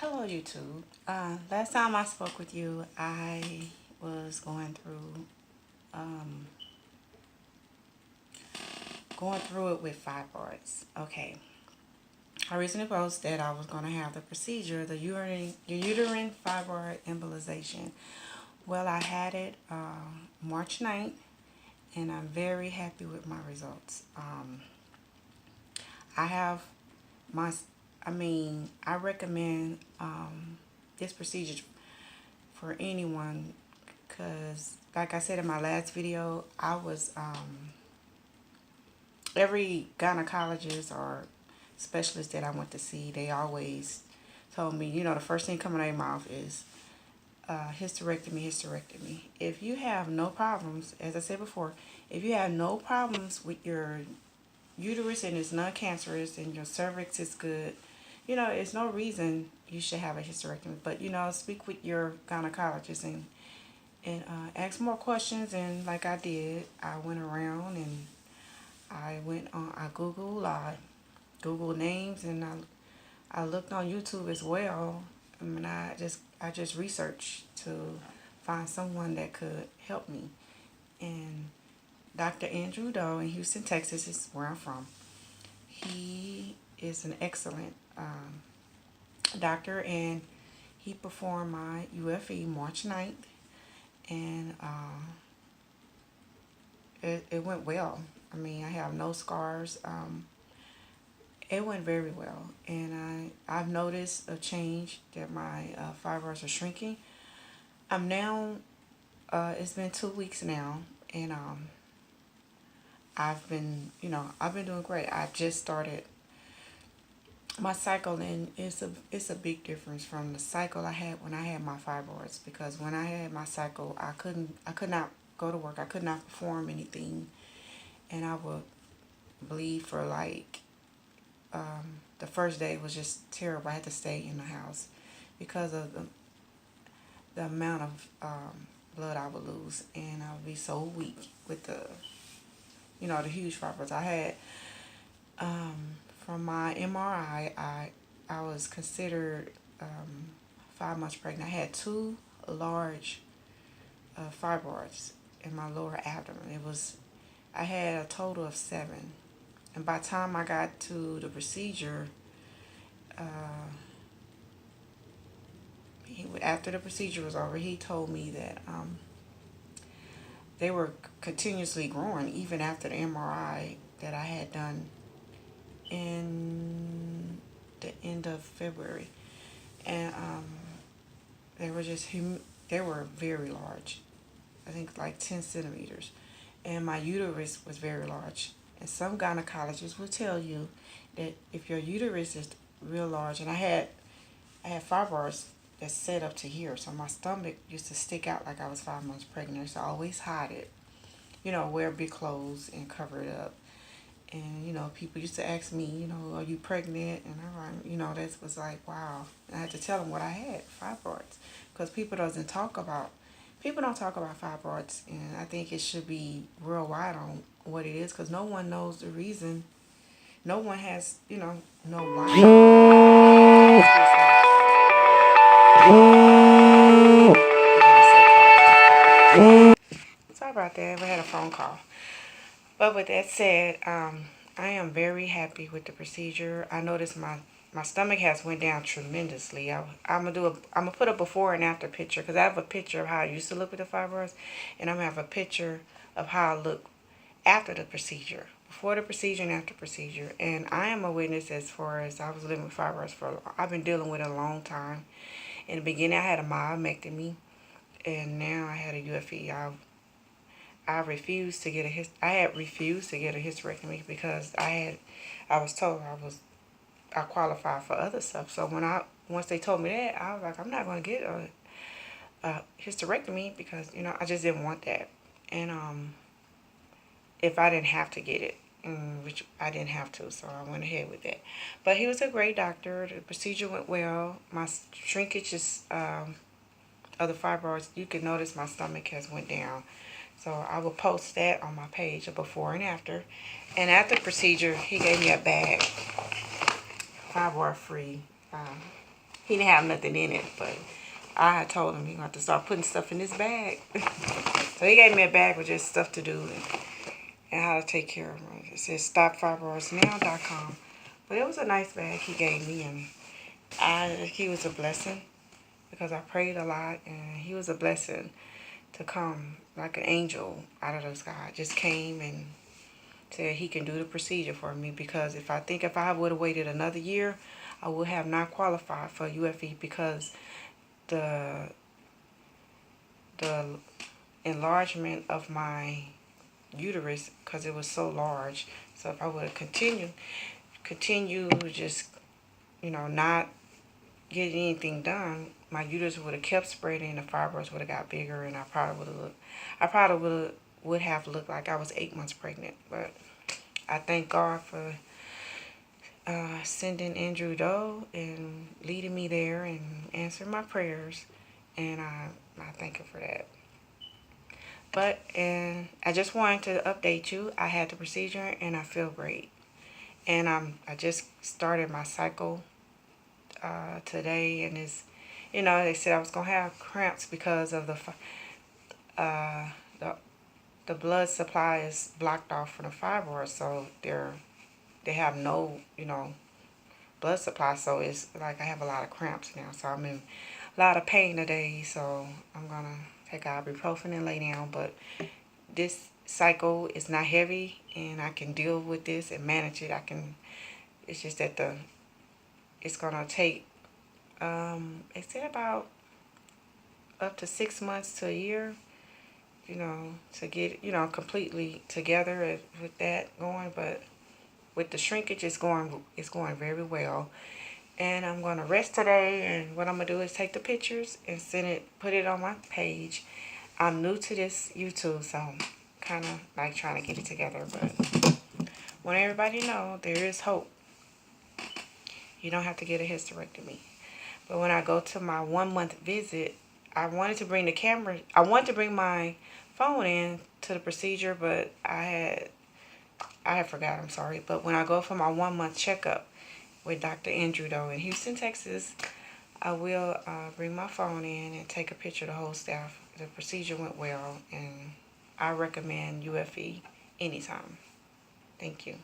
Hello YouTube. Last time I spoke with you, I was um, going through it with fibroids. Okay. I recently posted that I was going to have the procedure, the uterine fibroid embolization. Well, I had it March 9th, and I'm very happy with my results. I have my, I recommend this procedure for anyone because, like I said in my last video, I was, every gynecologist or specialist that I went to see, they always told me, the first thing coming out of their mouth is hysterectomy, hysterectomy. If you have no problems, as I said before, if you have no problems with your uterus and it's non-cancerous and your cervix is good, it's no reason you should have a hysterectomy. But, speak with your gynecologist and ask more questions. And like I did, I went around and I Googled names, and I looked on YouTube as well. I just researched to find someone that could help me. And Dr. Andrew Doe in Houston, Texas is where I'm from. He is an excellent doctor, and he performed my UFE March 9th, and it went well. I have no scars. It went very well, and I've noticed a change that my fibroids are shrinking. I'm now, it's been 2 weeks now, and I've been doing great. I've just started my cycle, and it's a big difference from the cycle I had when I had my fibroids, because when I had my cycle, I could not go to work. I could not perform anything, and I would bleed for like the first day was just terrible. I had to stay in the house because of the amount of blood I would lose, and I would be so weak with the huge fibroids I had. From my MRI, I was considered 5 months pregnant. I had two large fibroids in my lower abdomen. I had a total of 7. And by the time I got to the procedure, after the procedure was over, he told me that they were continuously growing even after the MRI that I had done in the end of February. And they were very large. I think like 10 centimeters. And my uterus was very large. And some gynecologists will tell you that if your uterus is real large, and I had fibroids that set up to here, so my stomach used to stick out like I was 5 months pregnant. So I always hide it, wear big clothes and cover it up. And people used to ask me, are you pregnant? And that was like, wow. And I had to tell them what I had, fibroids, because people don't talk about fibroids, and I think it should be worldwide on what it is, because no one knows the reason. No one has, know why. Sorry about that. We had a phone call. But with that said, I am very happy with the procedure. I noticed my stomach has went down tremendously. I'm gonna put a before and after picture, because I have a picture of how I used to look with the fibroids, and I'm gonna have a picture of how I look after the procedure, before the procedure and after procedure. And I am a witness as far as I was living with fibroids I've been dealing with it a long time. In the beginning, I had a myomectomy, and now I had a UFE. I refused to get I had refused to get a hysterectomy because I was told I qualified for other stuff. So once they told me that, I was like, I'm not going to get a hysterectomy, because I just didn't want that. And if I didn't have to get it, which I didn't have to, so I went ahead with that. But he was a great doctor. The procedure went well. My shrinkage is of the fibroids, you can notice my stomach has went down. So I will post that on my page, a before and after. And after the procedure, he gave me a bag, fibroid free He didn't have nothing in it, but I had told him he gonna have to start putting stuff in his bag. So he gave me a bag with just stuff to do and how to take care of him. It says stopfibroidsnow.com. But it was a nice bag he gave me, and he was a blessing because I prayed a lot, and he was a blessing to come like an angel out of the sky. Just came and said he can do the procedure for me, because if I would have waited another year, I would have not qualified for UFE, because the the enlargement of my uterus, because it was so large. So if I would have continue just not getting anything done, my uterus would have kept spreading, the fibroids would have got bigger, and I probably would have looked like I was 8 months pregnant. But I thank God for sending Andrew Doe and leading me there and answering my prayers, and I thank him for that. But and I just wanted to update you. I had the procedure and I feel great, and I just started my cycle today, and they said I was gonna have cramps because of uh, the the blood supply is blocked off from the fibroids, so they have no blood supply, so it's like I have a lot of cramps now, so I'm in a lot of pain today, so I'm gonna take ibuprofen and lay down. But this cycle is not heavy, and I can deal with this and manage it. It's just that it's gonna take it said about up to 6 months to a year, to get completely together with that going. But with the shrinkage, it's going very well. And I'm gonna rest today, and what I'm gonna do is take the pictures and put it on my page. I'm new to this YouTube, so I'm kind of like trying to get it together. But want everybody to know there is hope. You don't have to get a hysterectomy. But when I go to my 1 month visit, I wanted to bring the camera. I wanted to bring my phone in to the procedure, but I had forgot. I'm sorry. But when I go for my 1 month checkup with Dr. Andrew Doe in Houston, Texas, I will bring my phone in and take a picture of the whole staff. The procedure went well, and I recommend UFE anytime. Thank you.